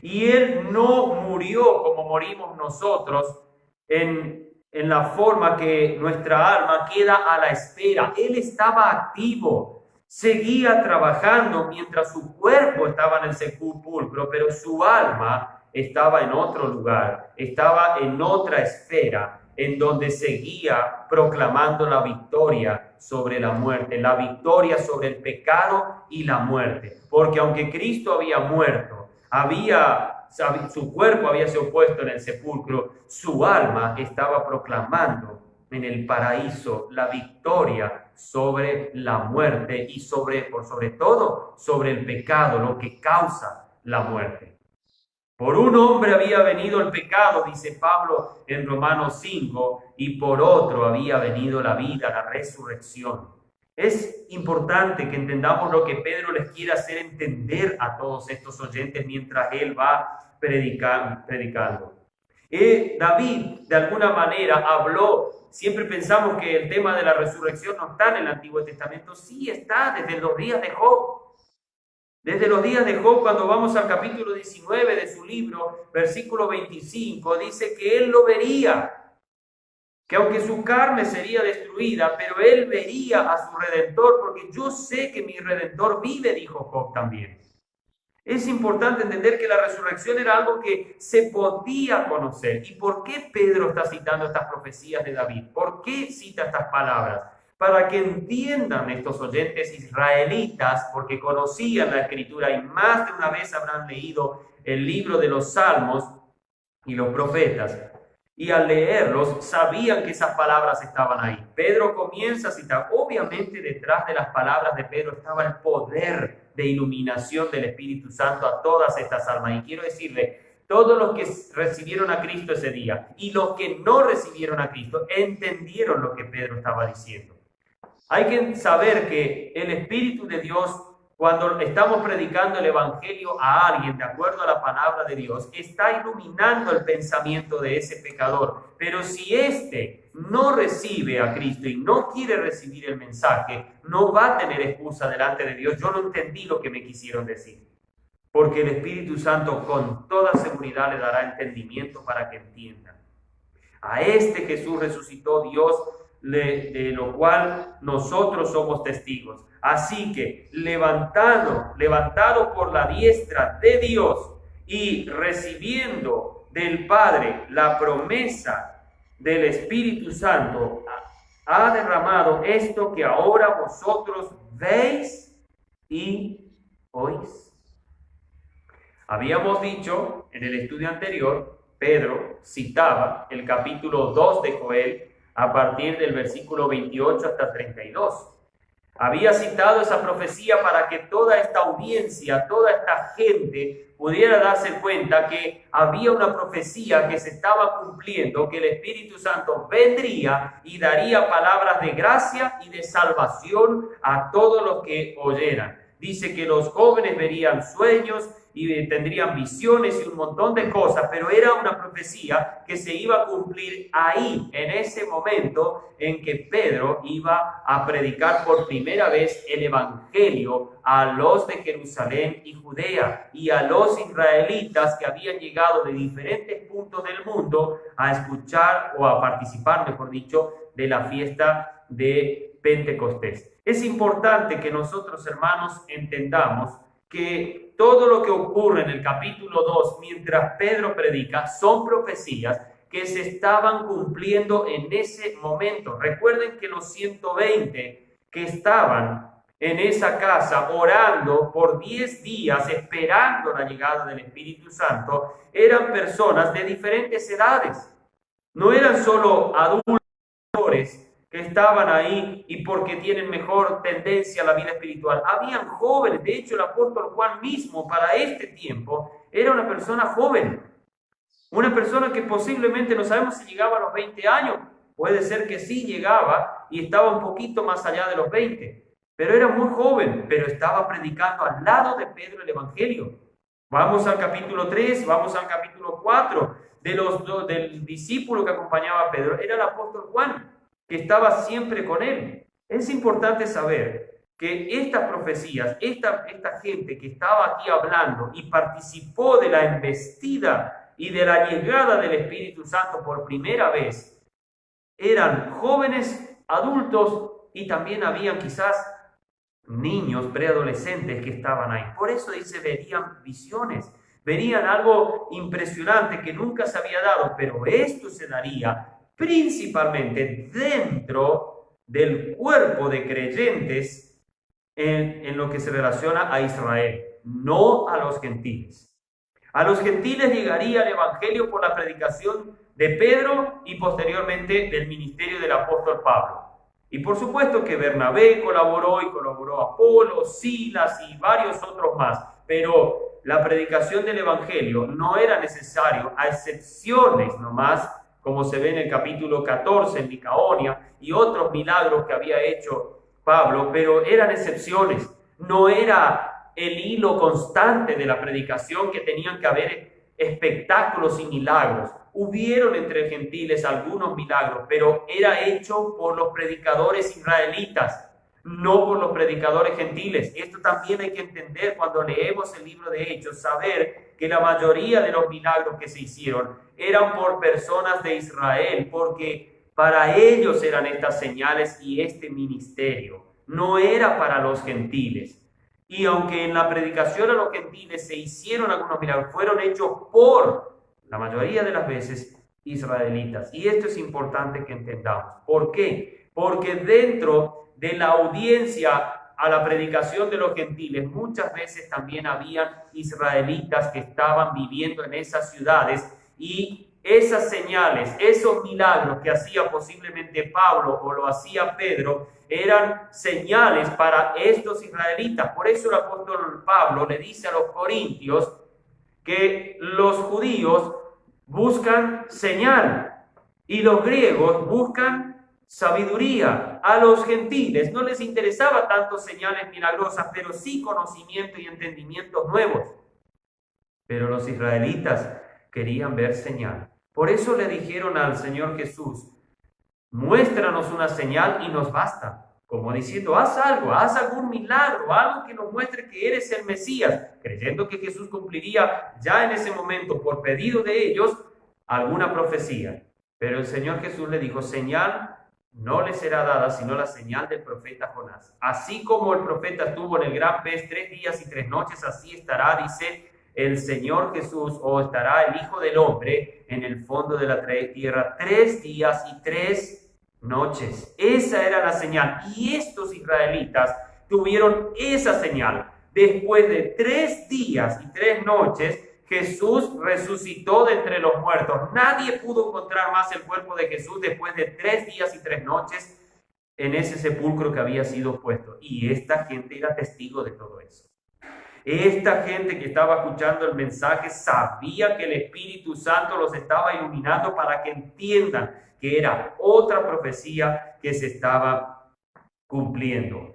Y Él no murió como morimos nosotros en la forma que nuestra alma queda a la espera. Él estaba activo, seguía trabajando mientras su cuerpo estaba en el sepulcro, pero su alma estaba en otro lugar, estaba en otra esfera, en donde seguía proclamando la victoria sobre la muerte, la victoria sobre el pecado y la muerte. Porque aunque Cristo había muerto, su cuerpo había sido puesto en el sepulcro, su alma estaba proclamando en el paraíso la victoria sobre la muerte y por sobre todo sobre el pecado, lo que causa la muerte. Por un hombre había venido el pecado, dice Pablo en Romanos 5, y por otro había venido la vida, la resurrección. Es importante que entendamos lo que Pedro les quiere hacer entender a todos estos oyentes mientras él va predicando. David, de alguna manera, habló. Siempre pensamos que el tema de la resurrección no está en el Antiguo Testamento. Sí está desde los días de Job. Desde los días de Job, cuando vamos al capítulo 19 de su libro, versículo 25, dice que él lo vería, que aunque su carne sería destruida, pero él vería a su Redentor, porque yo sé que mi Redentor vive, dijo Job también. Es importante entender que la resurrección era algo que se podía conocer. ¿Y por qué Pedro está citando estas profecías de David? ¿Por qué cita estas palabras? Para que entiendan estos oyentes israelitas, porque conocían la Escritura y más de una vez habrán leído el libro de los Salmos y los profetas, y al leerlos sabían que esas palabras estaban ahí. Pedro comienza a citar. Obviamente detrás de las palabras de Pedro estaba el poder de iluminación del Espíritu Santo a todas estas almas. Y quiero decirle, todos los que recibieron a Cristo ese día y los que no recibieron a Cristo entendieron lo que Pedro estaba diciendo. Hay que saber que el Espíritu de Dios, cuando estamos predicando el Evangelio a alguien de acuerdo a la palabra de Dios, está iluminando el pensamiento de ese pecador. Pero si éste no recibe a Cristo y no quiere recibir el mensaje, no va a tener excusa delante de Dios. Yo no entendí lo que me quisieron decir. Porque el Espíritu Santo con toda seguridad le dará entendimiento para que entiendan. A este Jesús resucitó Dios, de lo cual nosotros somos testigos. Así que levantado por la diestra de Dios y recibiendo del Padre la promesa del Espíritu Santo, ha derramado esto que ahora vosotros veis y oís. Habíamos dicho en el estudio anterior, Pedro citaba el capítulo 2 de Joel a partir del versículo 28 hasta 32. Había citado esa profecía para que toda esta audiencia, toda esta gente pudiera darse cuenta que había una profecía que se estaba cumpliendo, que el Espíritu Santo vendría y daría palabras de gracia y de salvación a todos los que oyeran. Dice que los jóvenes verían sueños y tendrían visiones y un montón de cosas, pero era una profecía que se iba a cumplir ahí, en ese momento en que Pedro iba a predicar por primera vez el Evangelio a los de Jerusalén y Judea y a los israelitas que habían llegado de diferentes puntos del mundo a escuchar o a participar, mejor dicho, de la fiesta de Pentecostés. Es importante que nosotros, hermanos, entendamos que todo lo que ocurre en el capítulo 2, mientras Pedro predica, son profecías que se estaban cumpliendo en ese momento. Recuerden que los 120 que estaban en esa casa orando por 10 días, esperando la llegada del Espíritu Santo, eran personas de diferentes edades. No eran solo adultos que estaban ahí y porque tienen mejor tendencia a la vida espiritual. Habían jóvenes. De hecho, el apóstol Juan mismo para este tiempo era una persona joven, una persona que posiblemente no sabemos si llegaba a los 20 años. Puede ser que sí llegaba y estaba un poquito más allá de los 20, pero era muy joven, pero estaba predicando al lado de Pedro el Evangelio. Vamos al capítulo 3, vamos al capítulo 4 del discípulo que acompañaba a Pedro. Era el apóstol Juan, que estaba siempre con él. Es importante saber que estas profecías, esta gente que estaba aquí hablando y participó de la embestida y de la llegada del Espíritu Santo por primera vez, eran jóvenes, adultos y también habían quizás niños, preadolescentes que estaban ahí. Por eso dice, verían visiones, verían algo impresionante que nunca se había dado, pero esto se daría principalmente dentro del cuerpo de creyentes en lo que se relaciona a Israel, no a los gentiles. A los gentiles llegaría el evangelio por la predicación de Pedro y posteriormente del ministerio del apóstol Pablo. Y por supuesto que Bernabé colaboró y colaboró Apolo, Silas y varios otros más, pero la predicación del evangelio no era necesario, a excepciones nomás, como se ve en el capítulo 14 en Licaonia y otros milagros que había hecho Pablo, pero eran excepciones, no era el hilo constante de la predicación que tenían que haber espectáculos y milagros. Hubieron entre gentiles algunos milagros, pero era hecho por los predicadores israelitas, no por los predicadores gentiles. Esto también hay que entender cuando leemos el libro de Hechos, saber que la mayoría de los milagros que se hicieron eran por personas de Israel, porque para ellos eran estas señales y este ministerio, no era para los gentiles. Y aunque en la predicación a los gentiles se hicieron algunos milagros, fueron hechos por la mayoría de las veces israelitas. Y esto es importante que entendamos. ¿Por qué? Porque dentro de la audiencia a la predicación de los gentiles, muchas veces también habían israelitas que estaban viviendo en esas ciudades y esas señales, esos milagros que hacía posiblemente Pablo o lo hacía Pedro, eran señales para estos israelitas. Por eso el apóstol Pablo le dice a los corintios que los judíos buscan señal y los griegos buscan sabiduría. A los gentiles no les interesaba tanto señales milagrosas, pero sí conocimiento y entendimientos nuevos. Pero los israelitas querían ver señal. Por eso le dijeron al Señor Jesús, muéstranos una señal y nos basta. Como diciendo, haz algo, haz algún milagro, algo que nos muestre que eres el Mesías, creyendo que Jesús cumpliría ya en ese momento, por pedido de ellos, alguna profecía. Pero el Señor Jesús le dijo, señal no le será dada, sino la señal del profeta Jonás. Así como el profeta estuvo en el gran pez 3 días y 3 noches, así estará, dice el Señor Jesús, o estará el Hijo del Hombre en el fondo de la tierra 3 días y 3 noches. Esa era la señal. Y estos israelitas tuvieron esa señal. Después de 3 días y 3 noches, Jesús resucitó de entre los muertos. Nadie pudo encontrar más el cuerpo de Jesús después de 3 días y 3 noches en ese sepulcro que había sido puesto. Y esta gente era testigo de todo eso. Esta gente que estaba escuchando el mensaje sabía que el Espíritu Santo los estaba iluminando para que entiendan que era otra profecía que se estaba cumpliendo.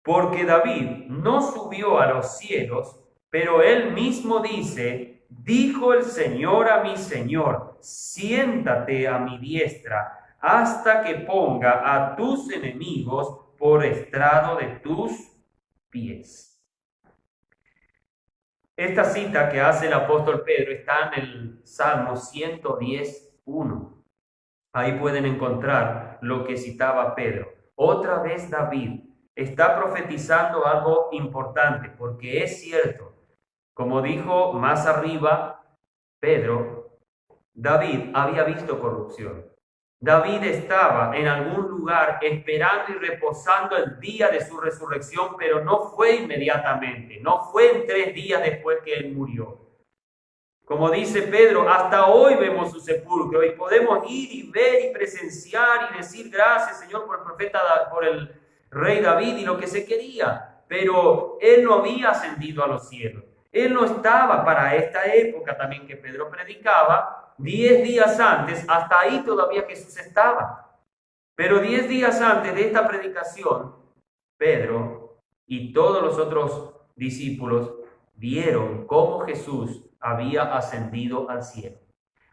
Porque David no subió a los cielos, pero él mismo dice, dijo el Señor a mi Señor, siéntate a mi diestra hasta que ponga a tus enemigos por estrado de tus pies. Esta cita que hace el apóstol Pedro está en el Salmo 110:1. Ahí pueden encontrar lo que citaba Pedro. Otra vez David está profetizando algo importante, porque es cierto, como dijo más arriba Pedro, David había visto corrupción. David estaba en algún lugar esperando y reposando el día de su resurrección, pero no fue inmediatamente, no fue en 3 días después que él murió. Como dice Pedro, hasta hoy vemos su sepulcro y podemos ir y ver y presenciar y decir gracias, Señor, por el profeta, por el rey David y lo que se quería. Pero él no había ascendido a los cielos. Él no estaba para esta época también que Pedro predicaba. 10 días antes, hasta ahí todavía Jesús estaba. Pero 10 días antes de esta predicación, Pedro y todos los otros discípulos vieron cómo Jesús había ascendido al cielo,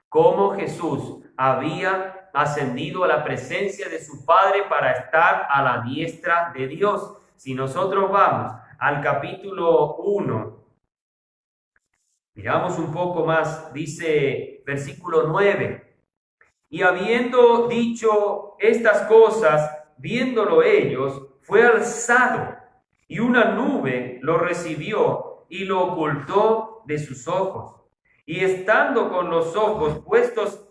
cómo Jesús había ascendido a la presencia de su Padre para estar a la diestra de Dios. Si nosotros vamos al capítulo 1, miramos un poco más, dice versículo 9, y habiendo dicho estas cosas, viéndolo ellos, fue alzado, y una nube lo recibió y lo ocultó de sus ojos. Y estando con los ojos puestos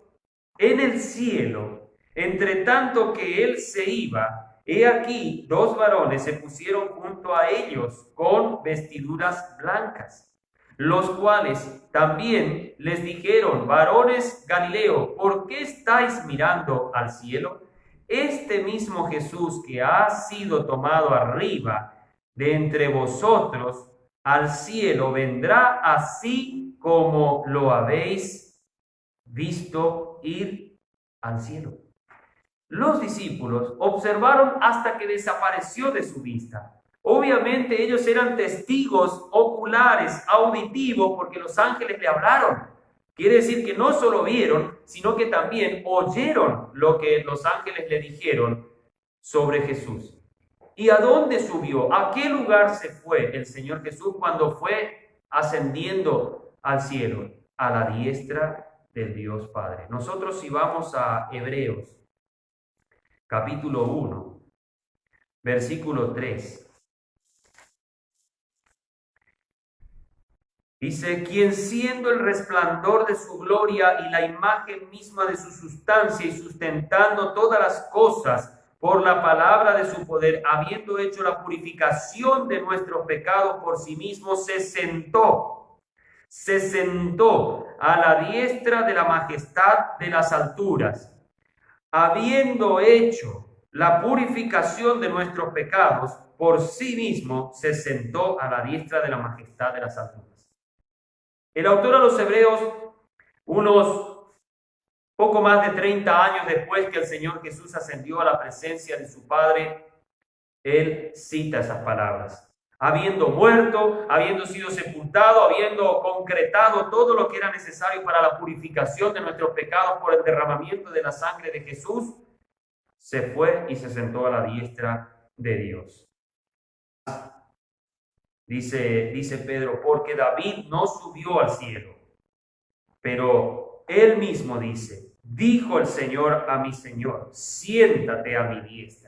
en el cielo, entre tanto que él se iba, he aquí 2 varones se pusieron junto a ellos con vestiduras blancas, los cuales también les dijeron: varones Galileo, ¿por qué estáis mirando al cielo? Este mismo Jesús que ha sido tomado arriba de entre vosotros al cielo vendrá así como lo habéis visto ir al cielo. Los discípulos observaron hasta que desapareció de su vista. Obviamente ellos eran testigos oculares, auditivos, porque los ángeles le hablaron. Quiere decir que no solo vieron, sino que también oyeron lo que los ángeles le dijeron sobre Jesús. ¿Y a dónde subió? ¿A qué lugar se fue el Señor Jesús cuando fue ascendiendo al cielo? A la diestra del Dios Padre. Nosotros, si vamos a Hebreos, capítulo 1, versículo 3. Dice: quien siendo el resplandor de su gloria y la imagen misma de su sustancia, y sustentando todas las cosas por la palabra de su poder, habiendo hecho la purificación de nuestros pecados por sí mismo, se sentó a la diestra de la majestad de las alturas. Habiendo hecho la purificación de nuestros pecados por sí mismo, se sentó a la diestra de la majestad de las alturas. El autor a los Hebreos, unos poco más de 30 años después que el Señor Jesús ascendió a la presencia de su Padre, él cita esas palabras. Habiendo muerto, habiendo sido sepultado, habiendo concretado todo lo que era necesario para la purificación de nuestros pecados por el derramamiento de la sangre de Jesús, se fue y se sentó a la diestra de Dios. Dice Pedro: porque David no subió al cielo, pero él mismo dice: dijo el Señor a mi Señor, siéntate a mi diestra.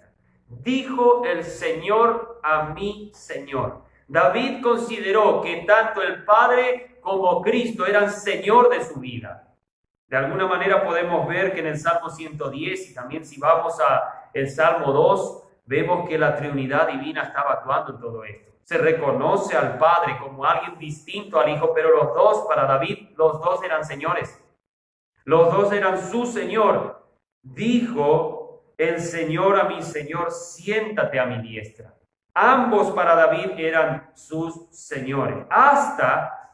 Dijo el Señor a mi Señor. David consideró que tanto el Padre como Cristo eran Señor de su vida. De alguna manera podemos ver que en el Salmo 110, y también si vamos a el Salmo 2, vemos que la Trinidad divina estaba actuando en todo esto. Se reconoce al Padre como alguien distinto al Hijo, pero los dos, para David, los dos eran señores. Los dos eran su Señor. Dijo el Señor a mi Señor: siéntate a mi diestra. Ambos para David eran sus señores. ¿Hasta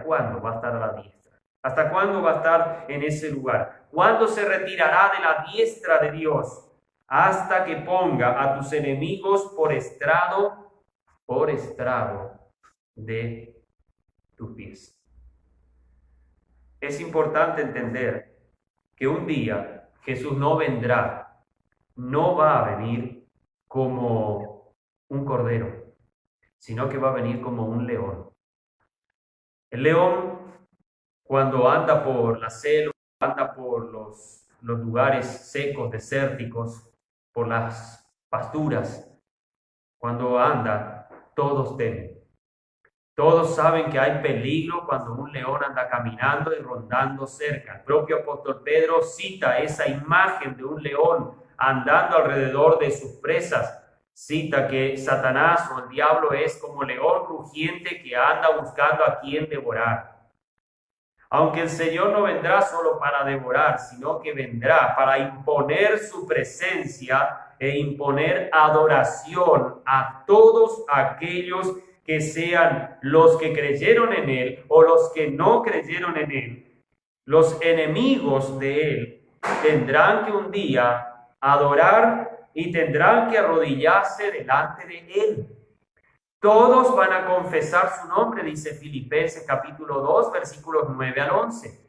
cuándo va a estar a la diestra? ¿Hasta cuándo va a estar en ese lugar? ¿Cuándo se retirará de la diestra de Dios? Hasta que ponga a tus enemigos por estrado de tus pies. Es importante entender que un día Jesús no va a venir como un cordero, sino que va a venir como un león. El león, cuando anda por la selva, anda por los lugares secos, desérticos, por las pasturas, cuando anda, todos temen. Todos saben que hay peligro cuando un león anda caminando y rondando cerca. El propio apóstol Pedro cita esa imagen de un león andando alrededor de sus presas. Cita que Satanás o el diablo es como león rugiente que anda buscando a quien devorar. Aunque el Señor no vendrá solo para devorar, sino que vendrá para imponer su presencia e imponer adoración a todos aquellos que sean los que creyeron en Él o los que no creyeron en Él. Los enemigos de Él tendrán que un día adorar y tendrán que arrodillarse delante de Él. Todos van a confesar su nombre, dice Filipenses capítulo 2, versículos 9 al 11.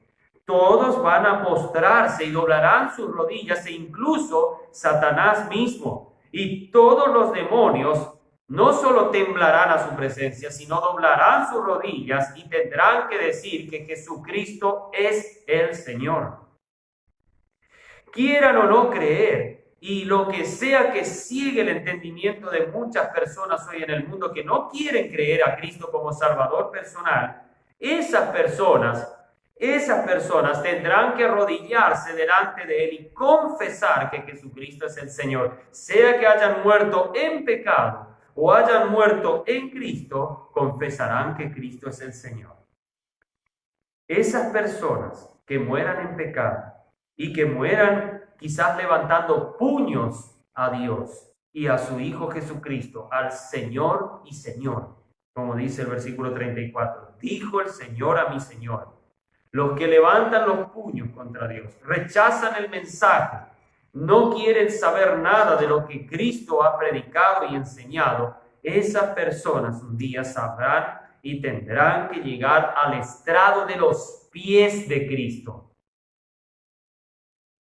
Todos van a postrarse y doblarán sus rodillas, e incluso Satanás mismo. Y todos los demonios no solo temblarán a su presencia, sino doblarán sus rodillas y tendrán que decir que Jesucristo es el Señor. Quieran o no creer, y lo que sea que sigue el entendimiento de muchas personas hoy en el mundo que no quieren creer a Cristo como Salvador personal, esas personas tendrán que arrodillarse delante de Él y confesar que Jesucristo es el Señor. Sea que hayan muerto en pecado o hayan muerto en Cristo, confesarán que Cristo es el Señor. Esas personas que mueran en pecado y que mueran quizás levantando puños a Dios y a su Hijo Jesucristo, al Señor y Señor, como dice el versículo 34, dijo el Señor a mi Señor. Los que levantan los puños contra Dios, rechazan el mensaje, no quieren saber nada de lo que Cristo ha predicado y enseñado, esas personas un día sabrán y tendrán que llegar al estrado de los pies de Cristo.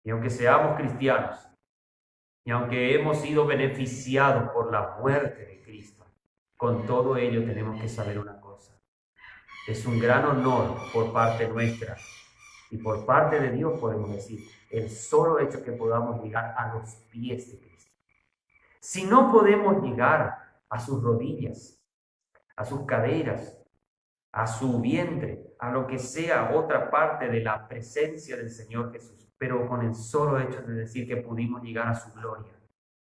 Y aunque seamos cristianos, y aunque hemos sido beneficiados por la muerte de Cristo, con todo ello tenemos que saber una cosa. Es un gran honor por parte nuestra y por parte de Dios, podemos decir, el solo hecho que podamos llegar a los pies de Cristo. Si no podemos llegar a sus rodillas, a sus caderas, a su vientre, a lo que sea otra parte de la presencia del Señor Jesús, pero con el solo hecho de decir que pudimos llegar a su gloria,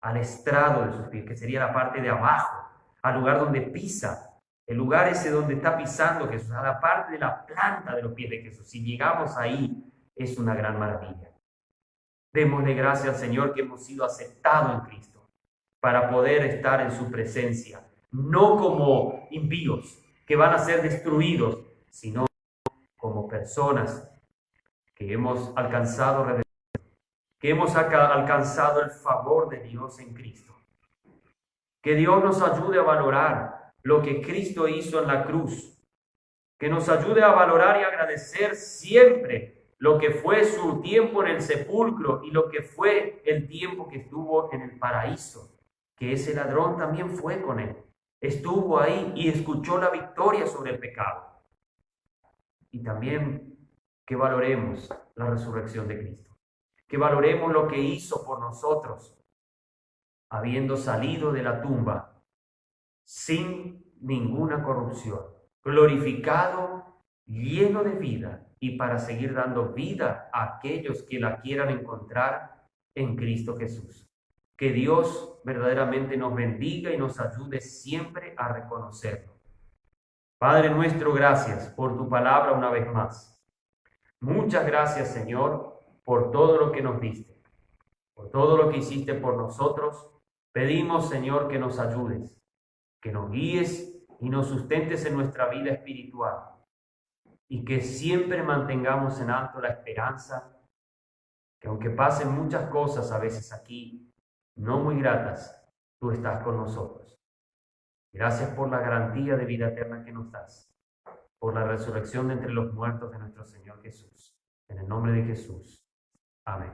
al estrado de sus pies, que sería la parte de abajo, al lugar donde pisa, el lugar ese donde está pisando Jesús, a la parte de la planta de los pies de Jesús. Si llegamos ahí, es una gran maravilla. Démosle gracias al Señor que hemos sido aceptados en Cristo para poder estar en su presencia, no como impíos que van a ser destruidos, sino como personas que hemos alcanzado redención, que hemos alcanzado el favor de Dios en Cristo. Que Dios nos ayude a valorar lo que Cristo hizo en la cruz, que nos ayude a valorar y agradecer siempre lo que fue su tiempo en el sepulcro y lo que fue el tiempo que estuvo en el paraíso, que ese ladrón también fue con él, estuvo ahí y escuchó la victoria sobre el pecado. Y también que valoremos la resurrección de Cristo, que valoremos lo que hizo por nosotros, habiendo salido de la tumba sin ninguna corrupción, glorificado, lleno de vida, y para seguir dando vida a aquellos que la quieran encontrar en Cristo Jesús. Que Dios verdaderamente nos bendiga y nos ayude siempre a reconocerlo. Padre nuestro, gracias por tu palabra una vez más. Muchas gracias, Señor, por todo lo que nos diste, por todo lo que hiciste por nosotros. Pedimos, Señor, que nos ayudes, que nos guíes y nos sustentes en nuestra vida espiritual, y que siempre mantengamos en alto la esperanza, que aunque pasen muchas cosas a veces aquí, no muy gratas, tú estás con nosotros. Gracias por la garantía de vida eterna que nos das, por la resurrección de entre los muertos de nuestro Señor Jesús. En el nombre de Jesús. Amén.